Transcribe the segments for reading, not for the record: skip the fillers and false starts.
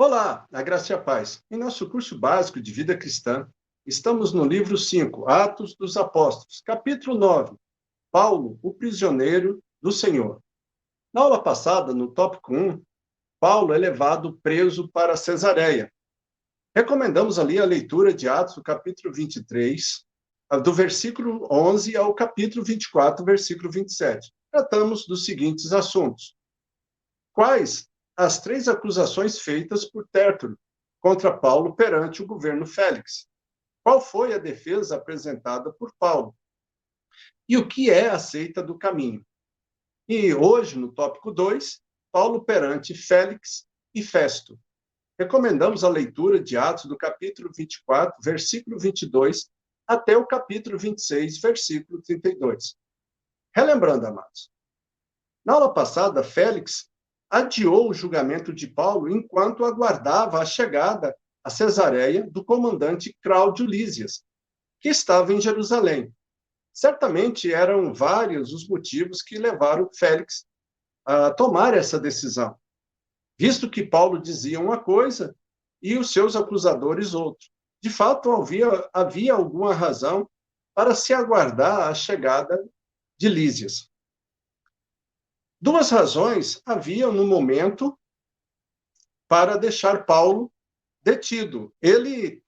Olá, a graça e a paz. Em nosso curso básico de vida cristã, estamos no livro 5, Atos dos Apóstolos, capítulo 9, Paulo, o prisioneiro do Senhor. Na aula passada, no tópico 1, Paulo é levado preso para Cesareia. Recomendamos ali a leitura de Atos, do capítulo 23, do versículo 11 ao capítulo 24, versículo 27. Tratamos dos seguintes assuntos. Quais as 3 acusações feitas por Tértulo contra Paulo perante o governo Félix? Qual foi a defesa apresentada por Paulo? E o que é a seita do caminho? E hoje, no tópico 2, Paulo perante Félix e Festo. Recomendamos a leitura de Atos do capítulo 24, versículo 22, até o capítulo 26, versículo 32. Relembrando, amados, na aula passada, Félix adiou o julgamento de Paulo enquanto aguardava a chegada a Cesareia do comandante Cláudio Lísias, que estava em Jerusalém. Certamente eram vários os motivos que levaram Félix a tomar essa decisão, visto que Paulo dizia uma coisa e os seus acusadores outra. De fato, havia alguma razão para se aguardar a chegada de Lísias. 2 razões haviam no momento para deixar Paulo detido.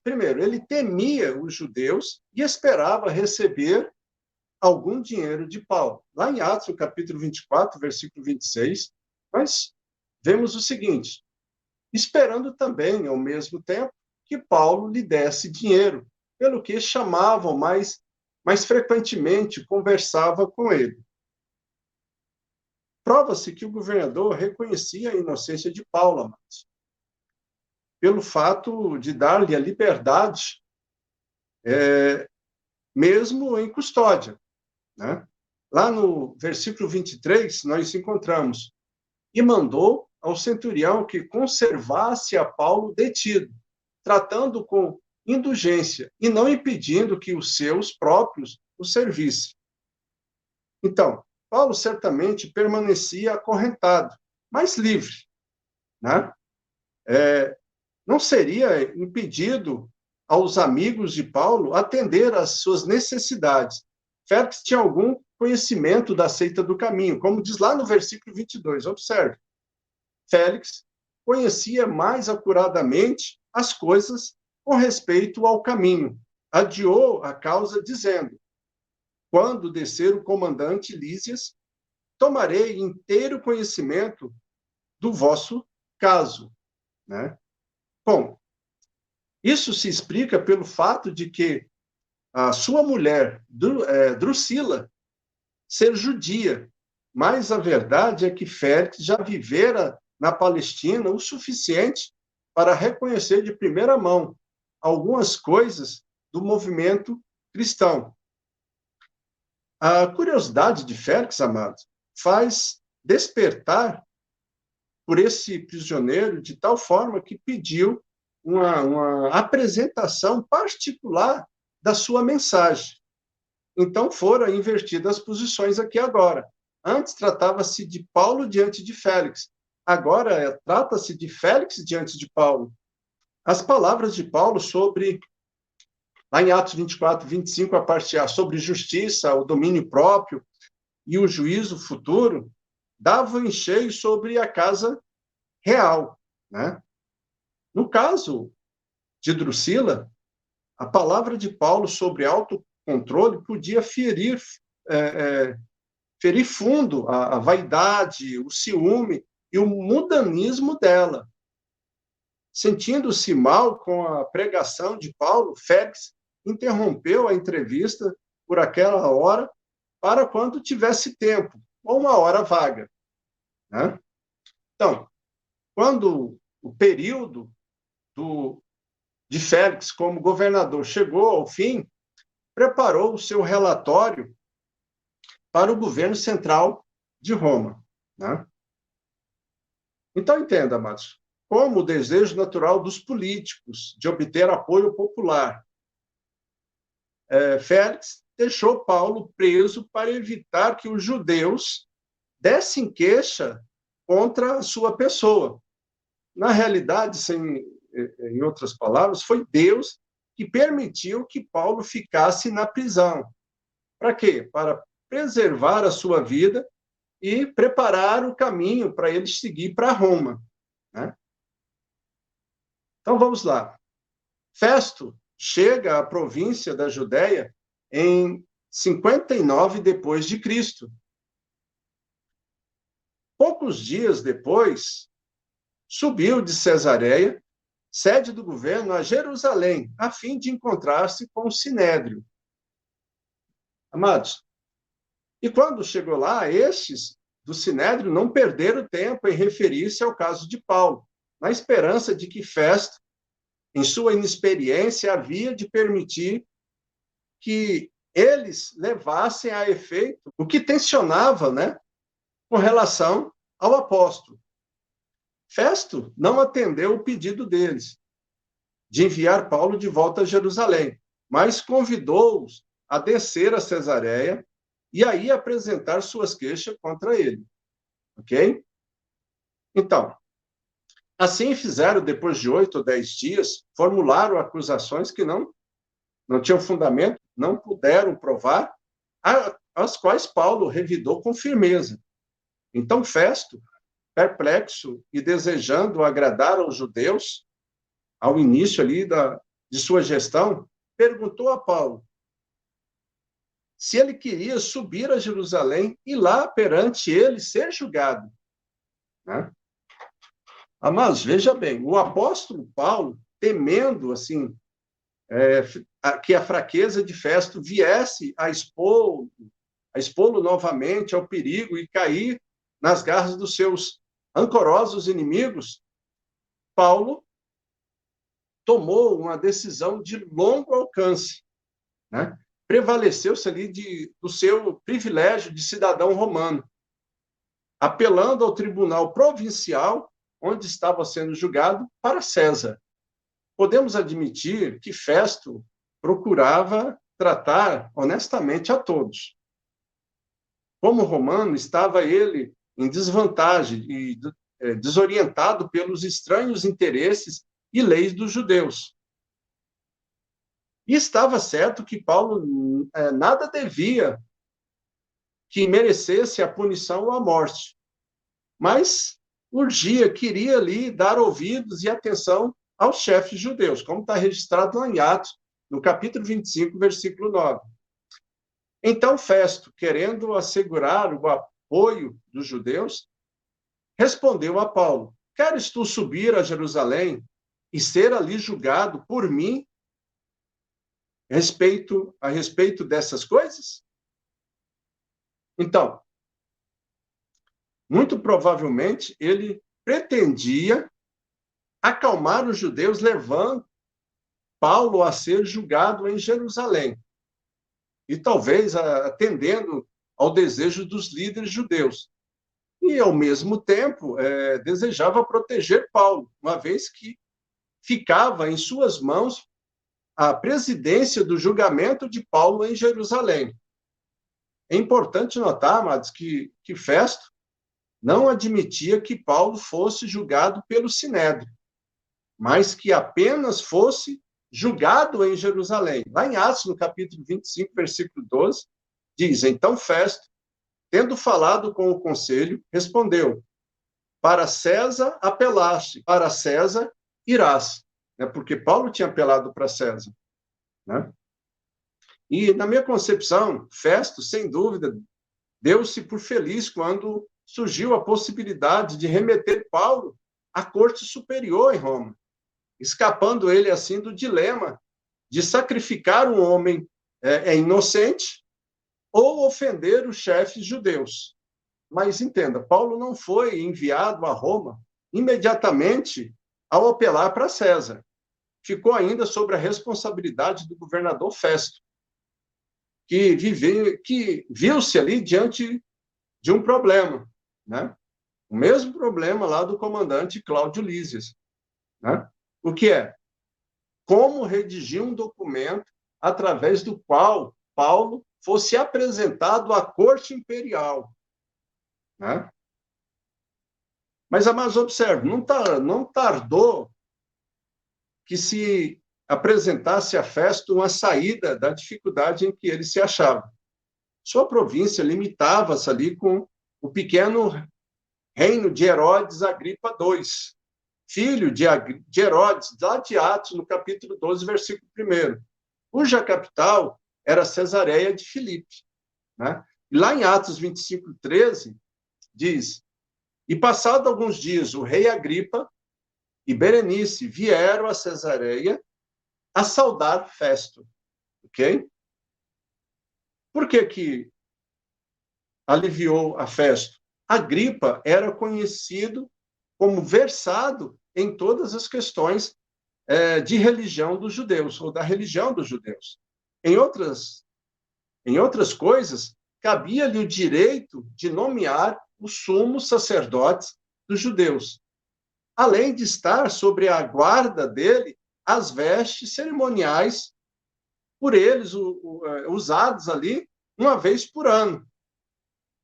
Primeiro, ele temia os judeus e esperava receber algum dinheiro de Paulo. Lá em Atos, capítulo 24, versículo 26, nós vemos o seguinte: esperando também, ao mesmo tempo, que Paulo lhe desse dinheiro, pelo que chamavam mais frequentemente, conversava com ele. Prova-se que o governador reconhecia a inocência de Paulo, amados, pelo fato de dar-lhe a liberdade, mesmo em custódia, né? Lá no versículo 23, nós encontramos: e mandou ao centurião que conservasse a Paulo detido, tratando com indulgência e não impedindo que os seus próprios o servissem. Então, Paulo certamente permanecia acorrentado, mas livre, né? Não seria impedido aos amigos de Paulo atender às suas necessidades. Félix tinha algum conhecimento da seita do caminho, como diz lá no versículo 22. Observe. Félix conhecia mais acuradamente as coisas com respeito ao caminho. Adiou a causa dizendo: quando descer o comandante Lísias, tomarei inteiro conhecimento do vosso caso, né? Bom, isso se explica pelo fato de que a sua mulher, Drusila, ser judia, mas a verdade é que Félix já vivera na Palestina o suficiente para reconhecer de primeira mão algumas coisas do movimento cristão. A curiosidade de Félix, amados, faz despertar por esse prisioneiro de tal forma que pediu uma apresentação particular da sua mensagem. Então foram invertidas as posições aqui agora. Antes tratava-se de Paulo diante de Félix. Agora trata-se de Félix diante de Paulo. As palavras de Paulo lá em Atos 24, 25, a parte A, sobre justiça, o domínio próprio e o juízo futuro, davam em cheio sobre a casa real, né? No caso de Drusila, a palavra de Paulo sobre autocontrole podia ferir fundo a vaidade, o ciúme e o mudanismo dela. Sentindo-se mal com a pregação de Paulo, Félix interrompeu a entrevista por aquela hora para quando tivesse tempo, ou uma hora vaga, né? Então, quando o período de Félix como governador chegou ao fim, preparou o seu relatório para o governo central de Roma, né? Então, entenda, amados, como o desejo natural dos políticos de obter apoio popular, Félix deixou Paulo preso para evitar que os judeus dessem queixa contra a sua pessoa. na realidade, em outras palavras, foi Deus que permitiu que Paulo ficasse na prisão. Para quê? Para preservar a sua vida e preparar o caminho para ele seguir para Roma, né? Então, vamos lá. Festo chega à província da Judéia em 59 depois de Cristo. Poucos dias depois, subiu de Cesareia, sede do governo, a Jerusalém, a fim de encontrar-se com o Sinédrio. Amados, e quando chegou lá, estes do Sinédrio não perderam tempo em referir-se ao caso de Paulo, na esperança de que Festo, em sua inexperiência, havia de permitir que eles levassem a efeito o que tensionava, né, com relação ao apóstolo. Festo não atendeu o pedido deles de enviar Paulo de volta a Jerusalém, mas convidou-os a descer a Cesareia e aí apresentar suas queixas contra ele. Ok? Então, assim fizeram depois de 8 ou 10 dias, formularam acusações que não tinham fundamento, não puderam provar, as quais Paulo revidou com firmeza. Então, Festo, perplexo e desejando agradar aos judeus, ao início ali de sua gestão, perguntou a Paulo se ele queria subir a Jerusalém e lá perante ele ser julgado, né? Mas veja bem, o apóstolo Paulo, temendo assim que a fraqueza de Festo viesse a expô-lo novamente ao perigo e cair nas garras dos seus rancorosos inimigos, Paulo tomou uma decisão de longo alcance, né? Prevaleceu-se ali do seu privilégio de cidadão romano, apelando ao tribunal provincial onde estava sendo julgado para César. Podemos admitir que Festo procurava tratar honestamente a todos. Como romano, estava ele em desvantagem e desorientado pelos estranhos interesses e leis dos judeus. E estava certo que Paulo nada devia que merecesse a punição ou a morte, mas queria ali dar ouvidos e atenção aos chefes judeus, como está registrado lá em Atos, no capítulo 25, versículo 9. Então, Festo, querendo assegurar o apoio dos judeus, respondeu a Paulo: queres tu subir a Jerusalém e ser ali julgado por mim a respeito dessas coisas? Então, muito provavelmente, ele pretendia acalmar os judeus, levando Paulo a ser julgado em Jerusalém. E talvez atendendo ao desejo dos líderes judeus. E, ao mesmo tempo, desejava proteger Paulo, uma vez que ficava em suas mãos a presidência do julgamento de Paulo em Jerusalém. É importante notar, amados, que Festo não admitia que Paulo fosse julgado pelo Sinédrio, mas que apenas fosse julgado em Jerusalém. Lá em Atos, no capítulo 25, versículo 12, diz: então Festo, tendo falado com o conselho, respondeu: para César apelaste, para César irás. Porque Paulo tinha apelado para César, né? E, na minha concepção, Festo, sem dúvida, deu-se por feliz quando surgiu a possibilidade de remeter Paulo à corte superior em Roma, escapando ele, assim, do dilema de sacrificar um homem inocente ou ofender os chefes judeus. Mas entenda, Paulo não foi enviado a Roma imediatamente ao apelar para César. Ficou ainda sobre a responsabilidade do governador Festo, que viu-se ali diante de um problema, né? O mesmo problema lá do comandante Cláudio Lísias, né? O que é? Como redigir um documento através do qual Paulo fosse apresentado à corte imperial, né? Mas, amados, observe, não tardou que se apresentasse a Festo uma saída da dificuldade em que ele se achava. Sua província limitava-se ali com o pequeno reino de Herodes Agripa II, filho de Herodes, lá de Atos, no capítulo 12, versículo 1, cuja capital era Cesareia de Filipe. Né? E lá em Atos 25, 13, diz: e passado alguns dias, o rei Agripa e Berenice vieram a Cesareia a saudar Festo. Ok? Por que aliviou a Festo? Agripa era conhecido como versado em todas as questões de religião dos judeus, ou da religião dos judeus. Em outras coisas, cabia-lhe o direito de nomear os sumos sacerdotes dos judeus, além de estar sobre a guarda dele as vestes cerimoniais por eles usados ali uma vez por ano,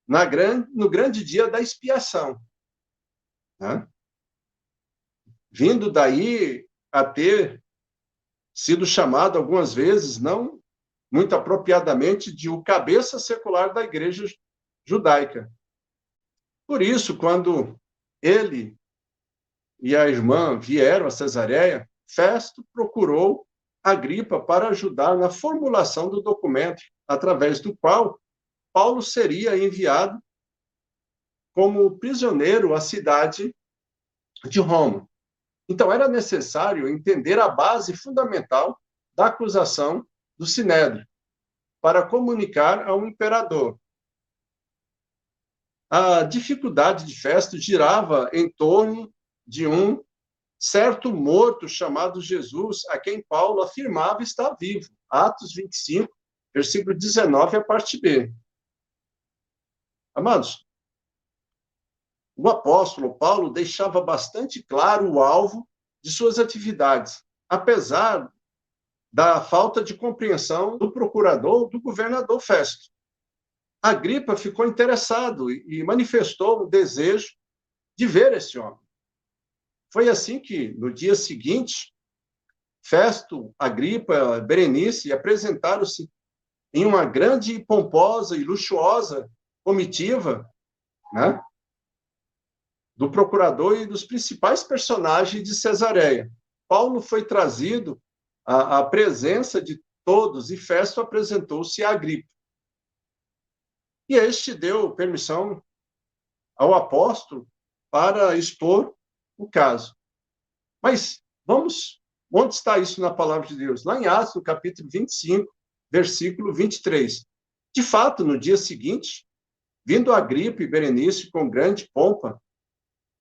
no grande dia da expiação. Né? Vindo daí a ter sido chamado algumas vezes, não muito apropriadamente, de o cabeça secular da igreja judaica. Por isso, quando ele e a irmã vieram a Cesareia, Festo procurou Agripa para ajudar na formulação do documento, através do qual Paulo seria enviado como prisioneiro à cidade de Roma. Então, era necessário entender a base fundamental da acusação do Sinédrio, para comunicar ao imperador. A dificuldade de Festo girava em torno de um certo morto chamado Jesus, a quem Paulo afirmava estar vivo. Atos 25, versículo 19, a parte B. Amados, o apóstolo Paulo deixava bastante claro o alvo de suas atividades, apesar da falta de compreensão do procurador, do governador Festo. Agripa ficou interessado e manifestou o desejo de ver esse homem. Foi assim que, no dia seguinte, Festo, Agripa, Berenice apresentaram-se em uma grande, pomposa e luxuosa comitiva, né, do procurador e dos principais personagens de Cesareia. Paulo foi trazido à presença de todos e Festo apresentou-se a Agripa. E este deu permissão ao apóstolo para expor o caso. Mas onde está isso na palavra de Deus? Lá em Atos, no capítulo 25, versículo 23. De fato, no dia seguinte, vindo Agripa e Berenice com grande pompa,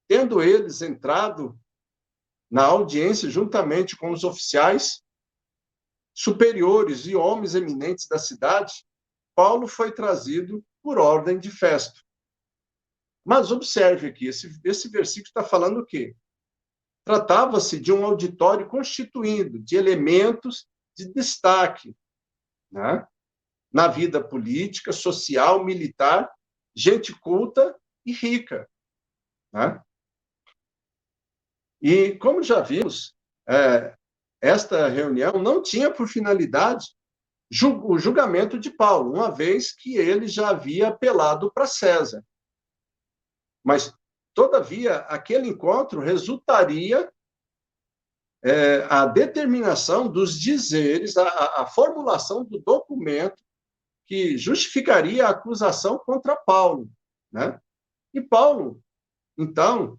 tendo eles entrado na audiência juntamente com os oficiais superiores e homens eminentes da cidade, Paulo foi trazido por ordem de Festo. Mas observe aqui, esse versículo está falando o quê? Tratava-se de um auditório constituído de elementos de destaque, né, na vida política, social, militar, gente culta e rica. Né? E, como já vimos, esta reunião não tinha por finalidade o julgamento de Paulo, uma vez que ele já havia apelado para César. Mas, todavia, aquele encontro resultaria a determinação dos dizeres, a formulação do documento que justificaria a acusação contra Paulo. Né? E Paulo, então,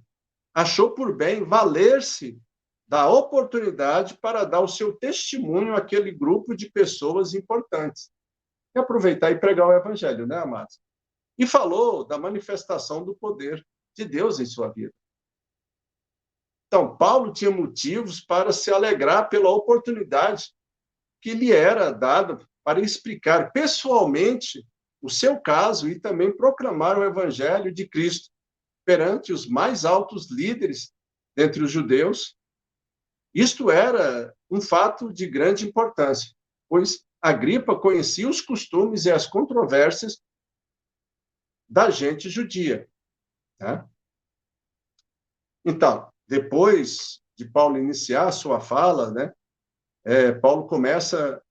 achou por bem valer-se da oportunidade para dar o seu testemunho àquele grupo de pessoas importantes. E aproveitar e pregar o evangelho, né, amados? E falou da manifestação do poder de Deus em sua vida. Então, Paulo tinha motivos para se alegrar pela oportunidade que lhe era dada para explicar pessoalmente o seu caso e também proclamar o evangelho de Cristo perante os mais altos líderes dentre os judeus. Isto era um fato de grande importância, pois Agripa conhecia os costumes e as controvérsias da gente judia. Né? Então, depois de Paulo iniciar a sua fala, né, Paulo começa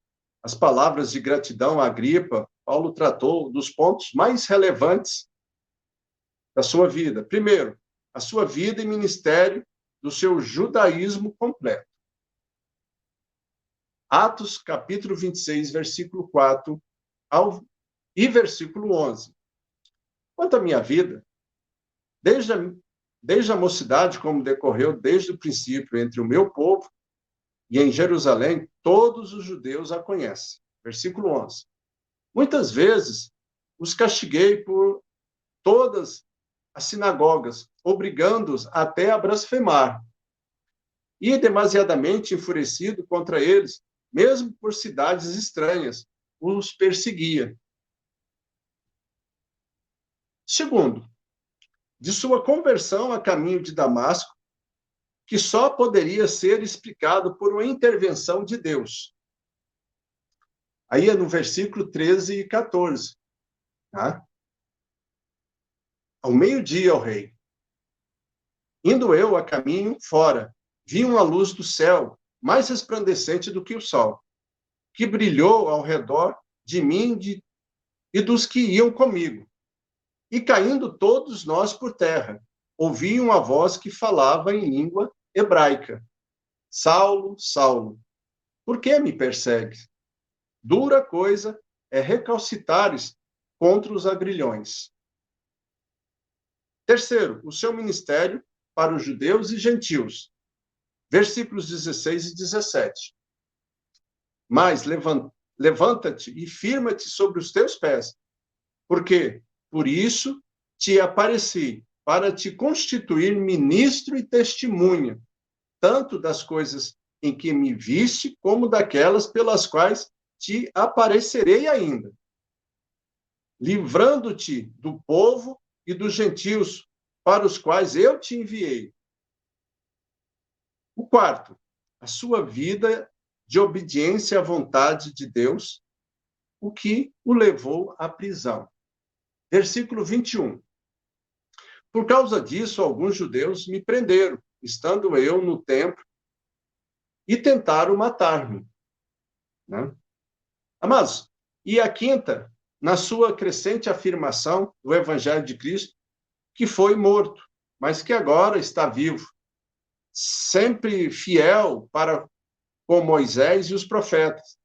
as palavras de gratidão a Agripa. Paulo tratou dos pontos mais relevantes da sua vida. Primeiro, a sua vida e ministério do seu judaísmo completo. Atos, capítulo 26, versículo 4 e versículo 11. Quanto à minha vida, desde a mocidade, como decorreu desde o princípio entre o meu povo e em Jerusalém, todos os judeus a conhecem. Versículo 11. Muitas vezes os castiguei por todas as sinagogas, obrigando-os até a blasfemar. E demasiadamente enfurecido contra eles, mesmo por cidades estranhas, os perseguia. Segundo, de sua conversão a caminho de Damasco, que só poderia ser explicado por uma intervenção de Deus. Aí é no versículo 13 e 14. Tá? Ao meio-dia, ó rei, indo eu a caminho fora, vi uma luz do céu, mais resplandecente do que o sol, que brilhou ao redor de mim e dos que iam comigo. E caindo todos nós por terra, ouvi uma voz que falava em língua hebraica: Saulo, Saulo, por que me persegues? Dura coisa é recalcitares contra os agrilhões. Terceiro, o seu ministério para os judeus e gentios. Versículos 16 e 17. Mas levanta-te e firma-te sobre os teus pés, porque por isso te apareci, para te constituir ministro e testemunha, tanto das coisas em que me viste, como daquelas pelas quais te aparecerei ainda, livrando-te do povo e dos gentios, para os quais eu te enviei. O quarto, a sua vida de obediência à vontade de Deus, o que o levou à prisão. Versículo 21. Por causa disso, alguns judeus me prenderam, estando eu no templo, e tentaram matar-me. Né? Amados, e a quinta, na sua crescente afirmação do Evangelho de Cristo, que foi morto, mas que agora está vivo, sempre fiel para com Moisés e os profetas,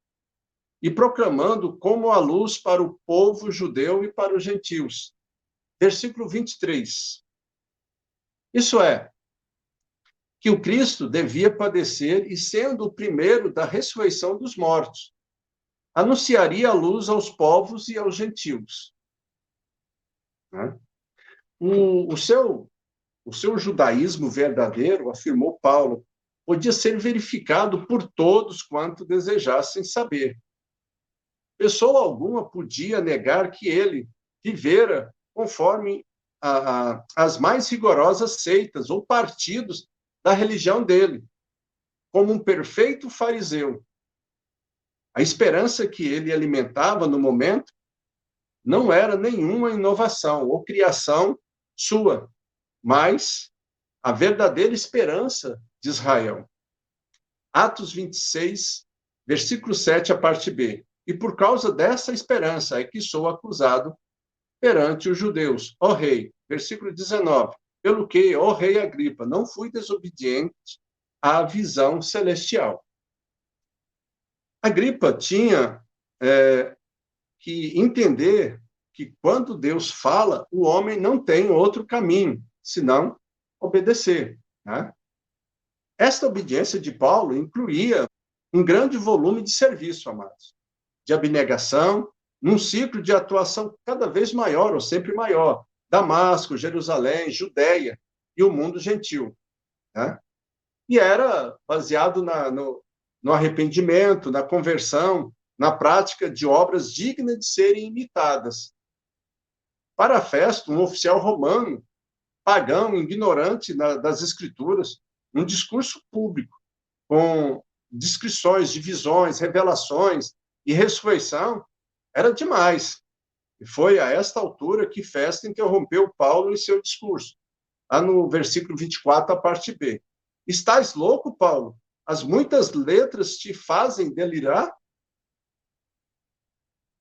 e proclamando como a luz para o povo judeu e para os gentios. Versículo 23. Isso é, que o Cristo devia padecer e, sendo o primeiro da ressurreição dos mortos, anunciaria a luz aos povos e aos gentios. Né? O seu judaísmo verdadeiro, afirmou Paulo, podia ser verificado por todos quanto desejassem saber. Pessoa alguma podia negar que ele vivera conforme as mais rigorosas seitas ou partidos da religião dele, como um perfeito fariseu. A esperança que ele alimentava no momento não era nenhuma inovação ou criação sua, mas a verdadeira esperança de Israel. Atos 26, versículo 7, a parte B. E por causa dessa esperança é que sou acusado perante os judeus, ó rei. Versículo 19. Pelo que, ó rei Agripa, não fui desobediente à visão celestial. Agripa tinha que entender que quando Deus fala, o homem não tem outro caminho, senão obedecer. Né? Esta obediência de Paulo incluía um grande volume de serviço, amados, de abnegação, num ciclo de atuação cada vez maior, ou sempre maior, Damasco, Jerusalém, Judéia e o mundo gentil. Né? E era baseado no arrependimento, na conversão, na prática de obras dignas de serem imitadas. Para Festo, um oficial romano, pagão, ignorante das Escrituras, um discurso público, com descrições de visões, revelações e ressurreição, era demais. E foi a esta altura que Festo interrompeu Paulo em seu discurso. lá no versículo 24, a parte B. Estás louco, Paulo? As muitas letras te fazem delirar?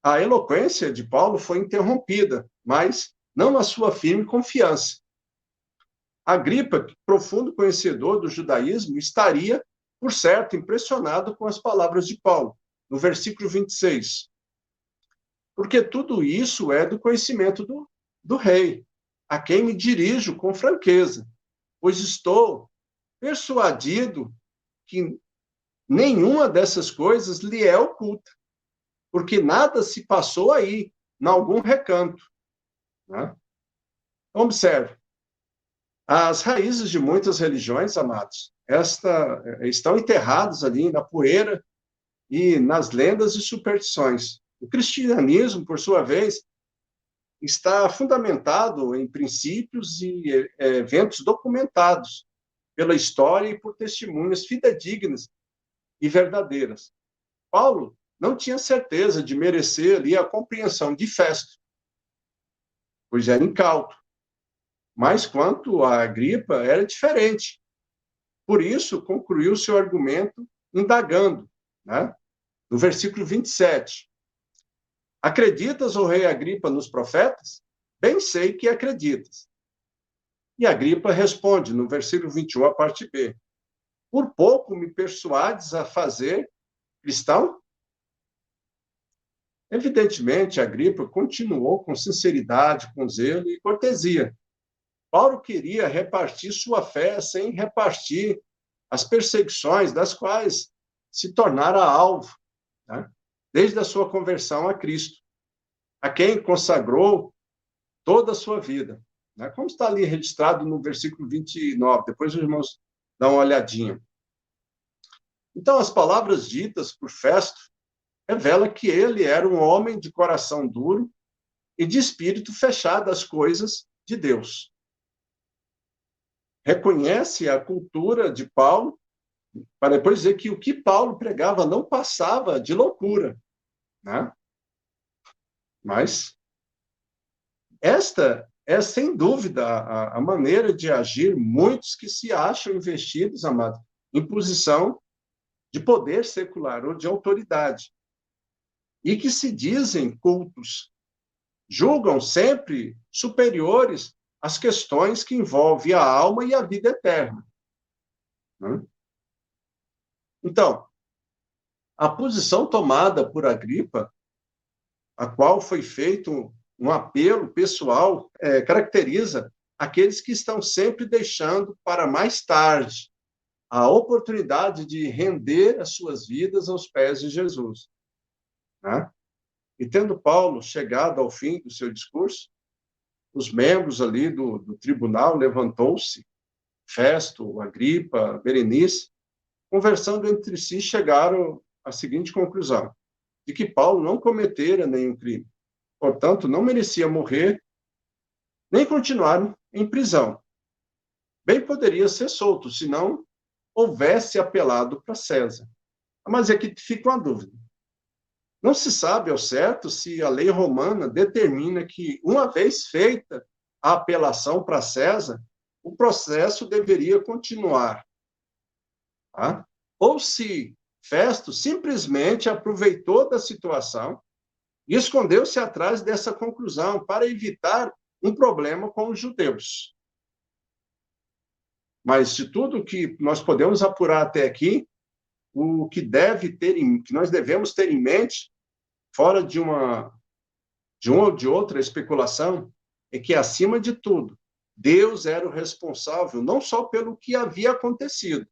A eloquência de Paulo foi interrompida, mas não na sua firme confiança. Agripa, profundo conhecedor do judaísmo, estaria, por certo, impressionado com as palavras de Paulo, no versículo 26. Porque tudo isso é do conhecimento do rei, a quem me dirijo com franqueza, pois estou persuadido que nenhuma dessas coisas lhe é oculta, porque nada se passou aí, em algum recanto. Né? Observe, as raízes de muitas religiões, amados, estão enterradas ali na poeira e nas lendas e superstições. O cristianismo, por sua vez, está fundamentado em princípios e eventos documentados pela história e por testemunhas fidedignas e verdadeiras. Paulo não tinha certeza de merecer ali a compreensão de Festo, pois era incauto. Mas quanto a Agripa, era diferente. Por isso, concluiu seu argumento indagando, né? No versículo 27. Acreditas, ó rei Agripa, nos profetas? Bem sei que acreditas. E Agripa responde, no versículo 21, a parte B. Por pouco me persuades a fazer cristão? Evidentemente, Agripa continuou com sinceridade, com zelo e cortesia. Paulo queria repartir sua fé sem repartir as perseguições das quais se tornara alvo, né? Desde a sua conversão a Cristo, a quem consagrou toda a sua vida. Né? Como está ali registrado no versículo 29, depois os irmãos dão uma olhadinha. Então, as palavras ditas por Festo revelam que ele era um homem de coração duro e de espírito fechado às coisas de Deus. Reconhece a cultura de Paulo, para depois dizer que o que Paulo pregava não passava de loucura. Né? Mas esta é, sem dúvida, a maneira de agir muitos que se acham investidos, amado, em posição de poder secular ou de autoridade, e que se dizem cultos, julgam sempre superiores às questões que envolvem a alma e a vida eterna. Né? Então, a posição tomada por Agripa, a qual foi feito um apelo pessoal, caracteriza aqueles que estão sempre deixando para mais tarde a oportunidade de render as suas vidas aos pés de Jesus. Né? E tendo Paulo chegado ao fim do seu discurso, os membros ali do tribunal levantou-se, Festo, Agripa, Berenice, conversando entre si, chegaram à seguinte conclusão, de que Paulo não cometera nenhum crime. Portanto, não merecia morrer, nem continuar em prisão. Bem poderia ser solto, se não houvesse apelado para César. Mas aqui fica uma dúvida. Não se sabe ao certo se a lei romana determina que, uma vez feita a apelação para César, o processo deveria continuar. Tá? Ou se Festo simplesmente aproveitou da situação e escondeu-se atrás dessa conclusão para evitar um problema com os judeus. Mas de tudo que nós podemos apurar até aqui, o que que nós devemos ter em mente, fora de uma ou de outra especulação, é que, acima de tudo, Deus era o responsável não só pelo que havia acontecido,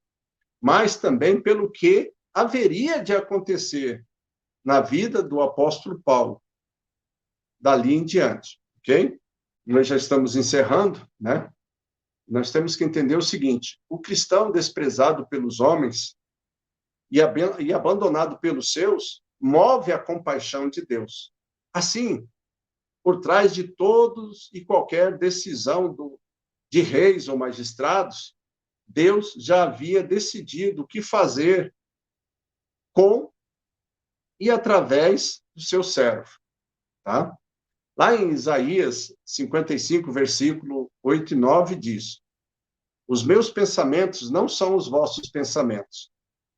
mas também pelo que haveria de acontecer na vida do apóstolo Paulo, dali em diante, ok? Nós já estamos encerrando, né? Nós temos que entender o seguinte, o cristão desprezado pelos homens e abandonado pelos seus, move a compaixão de Deus. Assim, por trás de todos e qualquer decisão de reis ou magistrados, Deus já havia decidido o que fazer com e através do seu servo. Tá? Lá em Isaías 55, versículo 8 e 9, diz, os meus pensamentos não são os vossos pensamentos,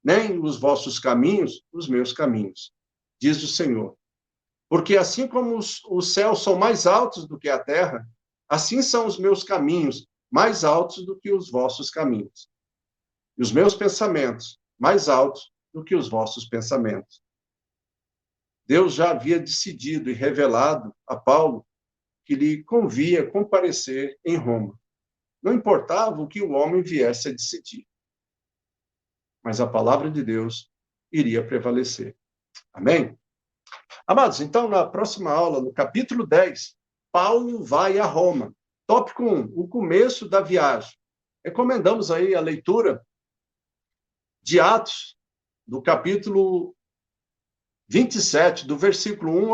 nem os vossos caminhos, os meus caminhos, diz o Senhor. Porque assim como os céus são mais altos do que a terra, assim são os meus caminhos mais altos do que os vossos caminhos. E os meus pensamentos mais altos do que os vossos pensamentos. Deus já havia decidido e revelado a Paulo que lhe convia comparecer em Roma. Não importava o que o homem viesse a decidir. Mas a palavra de Deus iria prevalecer. Amém? Amados, então, na próxima aula, no capítulo 10, Paulo vai a Roma. Tópico 1, o começo da viagem. Recomendamos aí a leitura de Atos, do capítulo 27, do versículo 1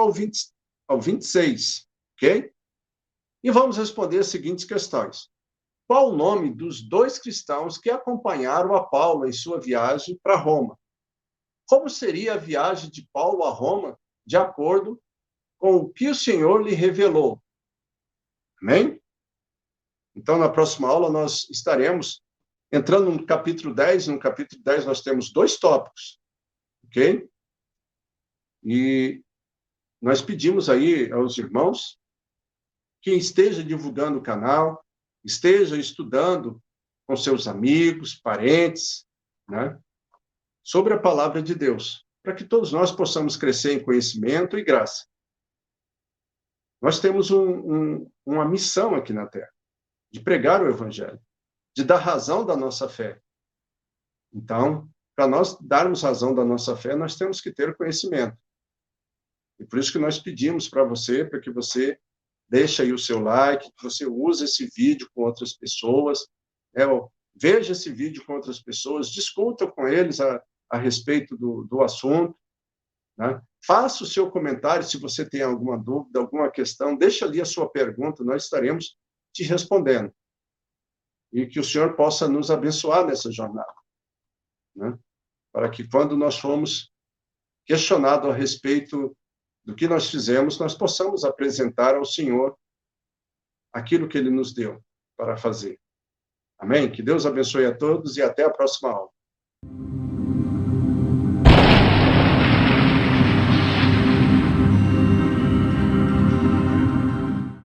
ao 26, ok? E vamos responder as seguintes questões. Qual o nome dos 2 cristãos que acompanharam a Paulo em sua viagem para Roma? Como seria a viagem de Paulo a Roma, de acordo com o que o Senhor lhe revelou? Amém? Então, na próxima aula, nós estaremos entrando no capítulo 10. No capítulo 10, nós temos 2 tópicos, ok? E nós pedimos aí aos irmãos que esteja divulgando o canal, esteja estudando com seus amigos, parentes, né, sobre a palavra de Deus, para que todos nós possamos crescer em conhecimento e graça. Nós temos uma missão aqui na Terra, de pregar o Evangelho, de dar razão da nossa fé. Então, para nós darmos razão da nossa fé, nós temos que ter conhecimento. E por isso que nós pedimos para você, para que você deixe aí o seu like, que você use esse vídeo com outras pessoas, veja esse vídeo com outras pessoas, discuta com eles a respeito do assunto, né? Faça o seu comentário se você tem alguma dúvida, alguma questão, deixa ali a sua pergunta, nós estaremos te respondendo. E que o Senhor possa nos abençoar nessa jornada, né? Para que quando nós formos questionados a respeito do que nós fizemos, nós possamos apresentar ao Senhor aquilo que Ele nos deu para fazer. Amém? Que Deus abençoe a todos e até a próxima aula.